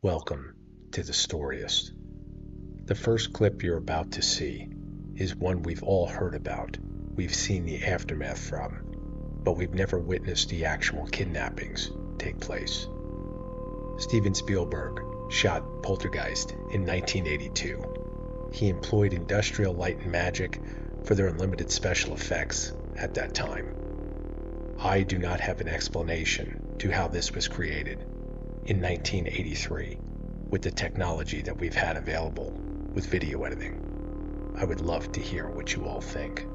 Welcome to the Storyist. The first clip you're about to see is one we've all heard about, we've seen the aftermath from, but we've never witnessed the actual kidnappings take place. Steven Spielberg shot Poltergeist in 1982. He employed industrial light and magic for their unlimited special effects at that time. I do not have an explanation to how this was created in 1983 with the technology that we've had available with video editing. I would love to hear what you all think.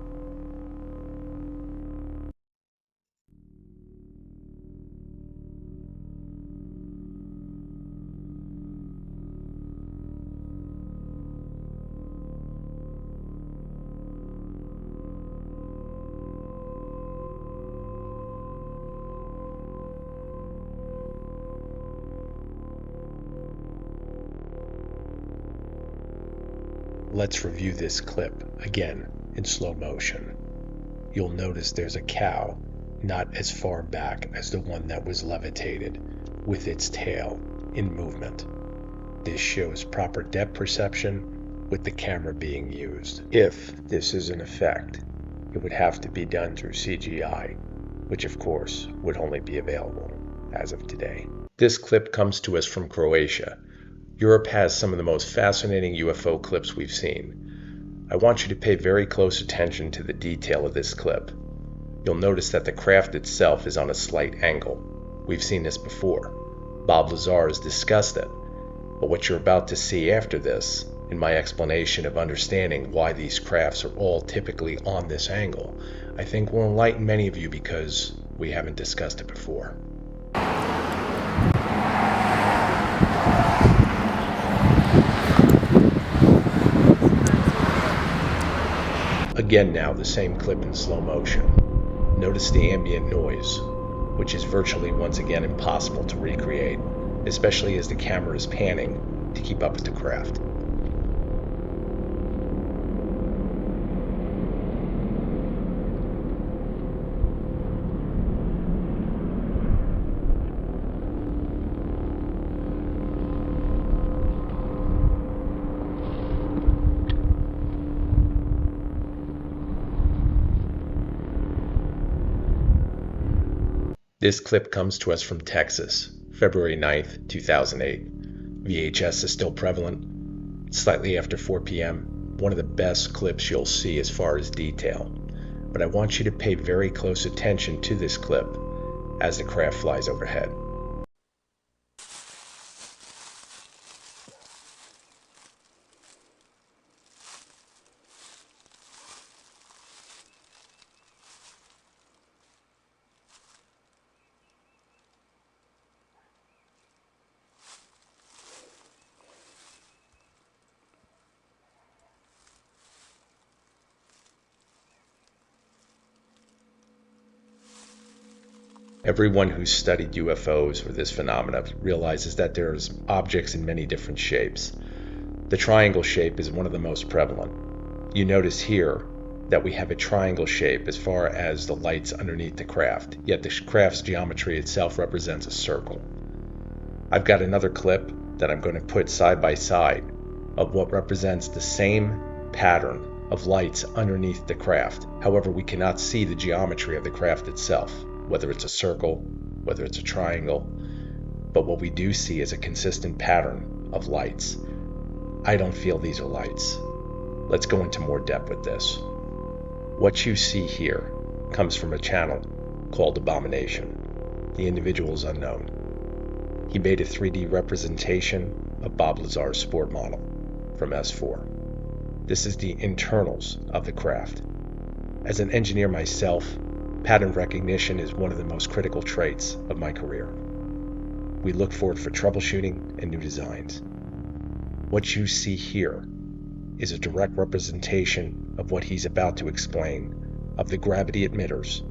Let's review this clip again in slow motion. You'll notice there's a cow not as far back as the one that was levitated, with its tail in movement. This shows proper depth perception with the camera being used. If this is an effect, it would have to be done through CGI, which of course would only be available as of today. This clip comes to us from Croatia. Europe has some of the most fascinating UFO clips we've seen. I want you to pay very close attention to the detail of this clip. You'll notice that the craft itself is on a slight angle. We've seen this before. Bob Lazar has discussed it. But what you're about to see after this, in my explanation of understanding why these crafts are all typically on this angle, I think will enlighten many of you because we haven't discussed it before. Again now, the same clip in slow motion. Notice the ambient noise, which is virtually once again impossible to recreate, especially as the camera is panning to keep up with the craft. This clip comes to us from Texas, February 9th, 2008. VHS is still prevalent. Slightly after 4 p.m., one of the best clips you'll see as far as detail. But I want you to pay very close attention to this clip as the craft flies overhead. Everyone who's studied UFOs or this phenomena realizes that there's objects in many different shapes. The triangle shape is one of the most prevalent. You notice here that we have a triangle shape as far as the lights underneath the craft, yet the craft's geometry itself represents a circle. I've got another clip that I'm going to put side by side of what represents the same pattern of lights underneath the craft. However, we cannot see the geometry of the craft itself, whether it's a circle, whether it's a triangle, but what we do see is a consistent pattern of lights. I don't feel these are lights. Let's go into more depth with this. What you see here comes from a channel called Abomination. The individual is unknown. He made a 3D representation of Bob Lazar's sport model from S4. This is the internals of the craft. As an engineer myself, pattern recognition is one of the most critical traits of my career. We look for it for troubleshooting and new designs. What you see here is a direct representation of what he's about to explain of the gravity emitters,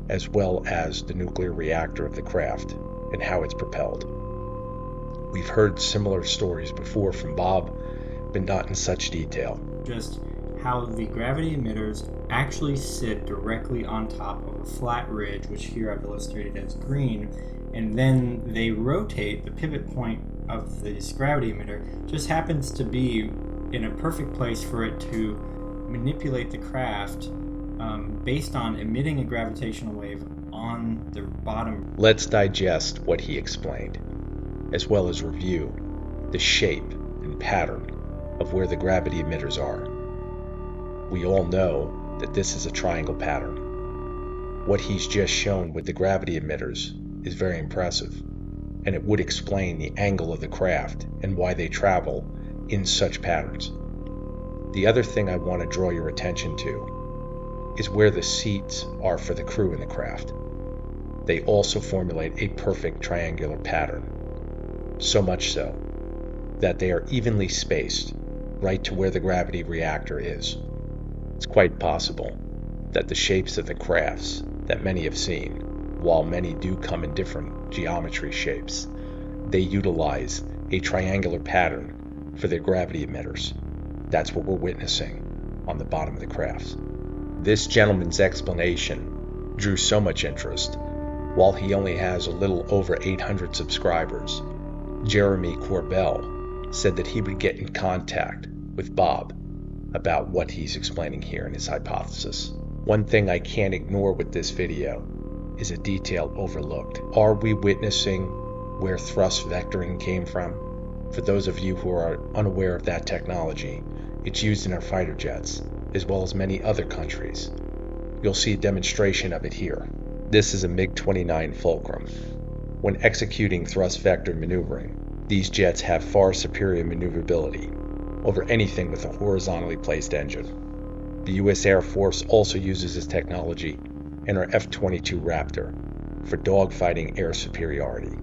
as well as the nuclear reactor of the craft and how it's propelled. We've heard similar stories before from Bob, but not in such detail. Just how the gravity emitters actually sit directly on top of a flat ridge, which here I've illustrated as green, and then they rotate. The pivot point of this gravity emitter just happens to be in a perfect place for it to manipulate the craft based on emitting a gravitational wave on the bottom. Let's digest what he explained, as well as review the shape and pattern of where the gravity emitters are. We all know that this is a triangle pattern. What he's just shown with the gravity emitters is very impressive, and it would explain the angle of the craft and why they travel in such patterns. The other thing I want to draw your attention to is where the seats are for the crew in the craft. They also formulate a perfect triangular pattern, so much so that they are evenly spaced right to where the gravity reactor is. It's quite possible that the shapes of the crafts that many have seen, while many do come in different geometry shapes, they utilize a triangular pattern for their gravity emitters. That's what we're witnessing on the bottom of the crafts. This gentleman's explanation drew so much interest. While he only has a little over 800 subscribers, Jeremy Corbell said that he would get in contact with Bob about what he's explaining here in his hypothesis. One thing I can't ignore with this video is a detail overlooked. Are we witnessing where thrust vectoring came from? For those of you who are unaware of that technology, it's used in our fighter jets, as well as many other countries. You'll see a demonstration of it here. This is a MiG-29 Fulcrum. When executing thrust vector maneuvering, these jets have far superior maneuverability over anything with a horizontally placed engine. The U.S. Air Force also uses this technology in our F-22 Raptor for dogfighting air superiority.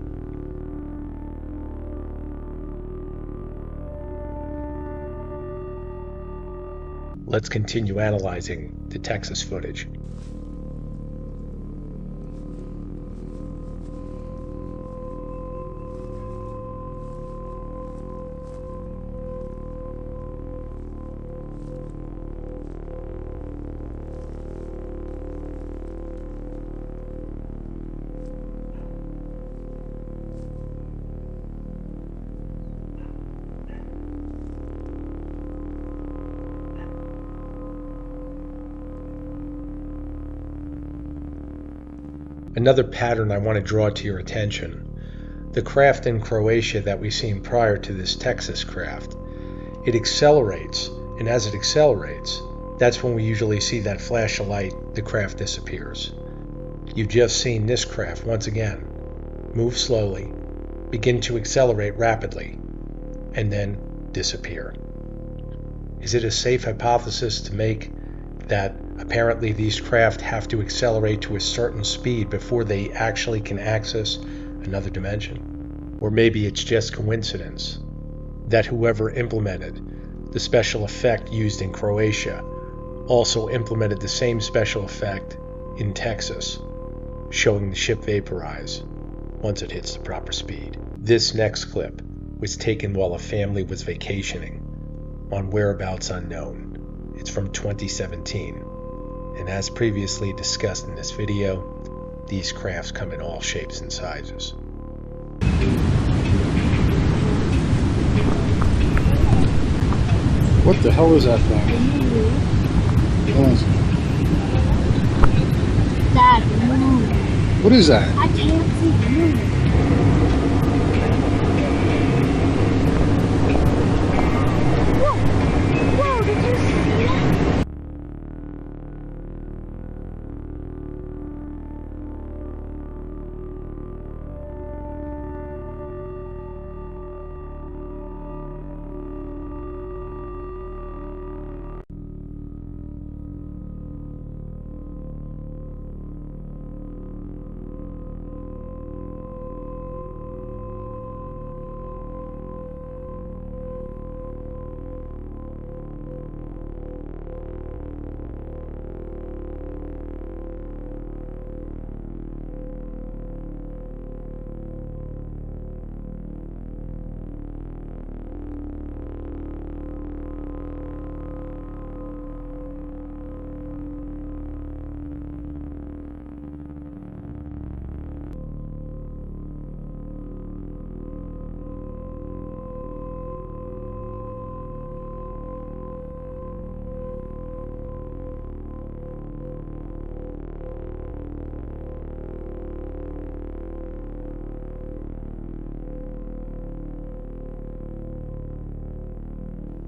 Let's continue analyzing the Texas footage. Another pattern I want to draw to your attention. The craft in Croatia that we've seen prior to this Texas craft, it accelerates, and as it accelerates, that's when we usually see that flash of light, the craft disappears. You've just seen this craft once again move slowly, begin to accelerate rapidly, and then disappear. Is it a safe hypothesis to make that apparently these craft have to accelerate to a certain speed before they actually can access another dimension? Or maybe it's just coincidence that whoever implemented the special effect used in Croatia also implemented the same special effect in Texas, showing the ship vaporize once it hits the proper speed. This next clip was taken while a family was vacationing on whereabouts unknown. It's from 2017, and as previously discussed in this video, these crafts come in all shapes and sizes. What the hell is that thing? What is it? Dad, move. What is that? I can't see you. Whoa, did you see that?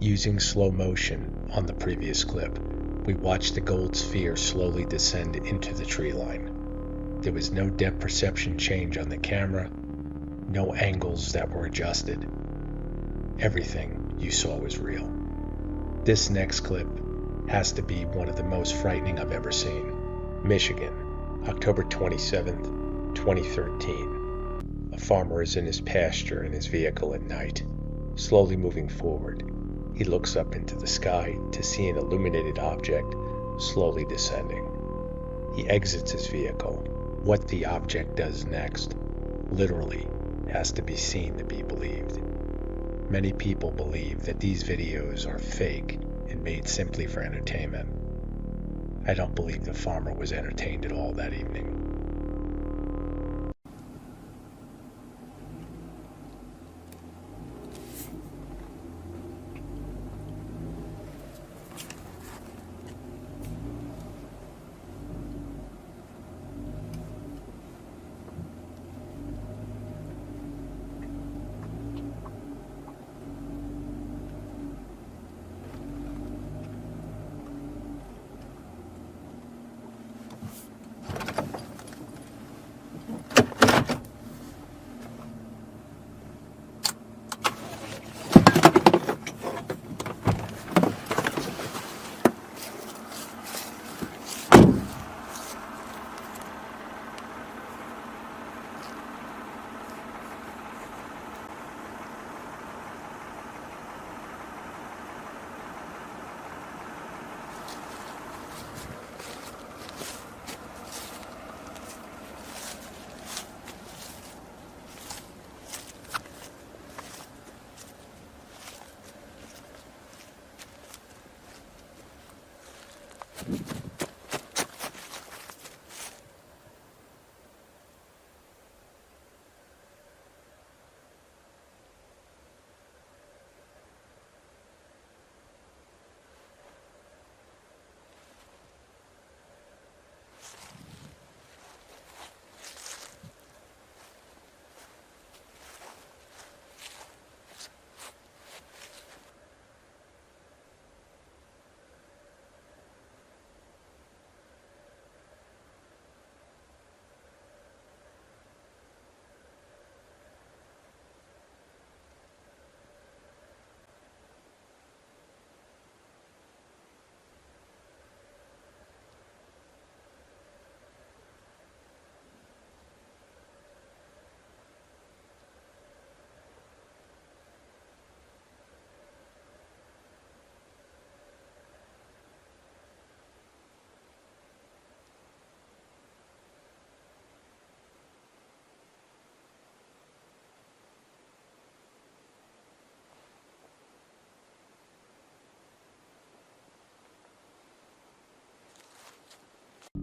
Using slow motion on the previous clip, we watched the gold sphere slowly descend into the tree line. There was no depth perception change on the camera, no angles that were adjusted. Everything you saw was real. This next clip has to be one of the most frightening I've ever seen. Michigan, October 27th, 2013. A farmer is in his pasture in his vehicle at night, slowly moving forward. He looks up into the sky to see an illuminated object slowly descending. He exits his vehicle. What the object does next literally has to be seen to be believed. Many people believe that these videos are fake and made simply for entertainment. I don't believe the farmer was entertained at all that evening.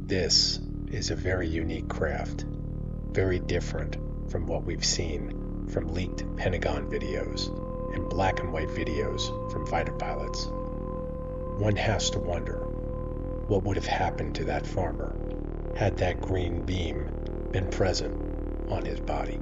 This is a very unique craft, very different from what we've seen from leaked Pentagon videos and black and white videos from fighter pilots. One has to wonder, what would have happened to that farmer had that green beam been present on his body?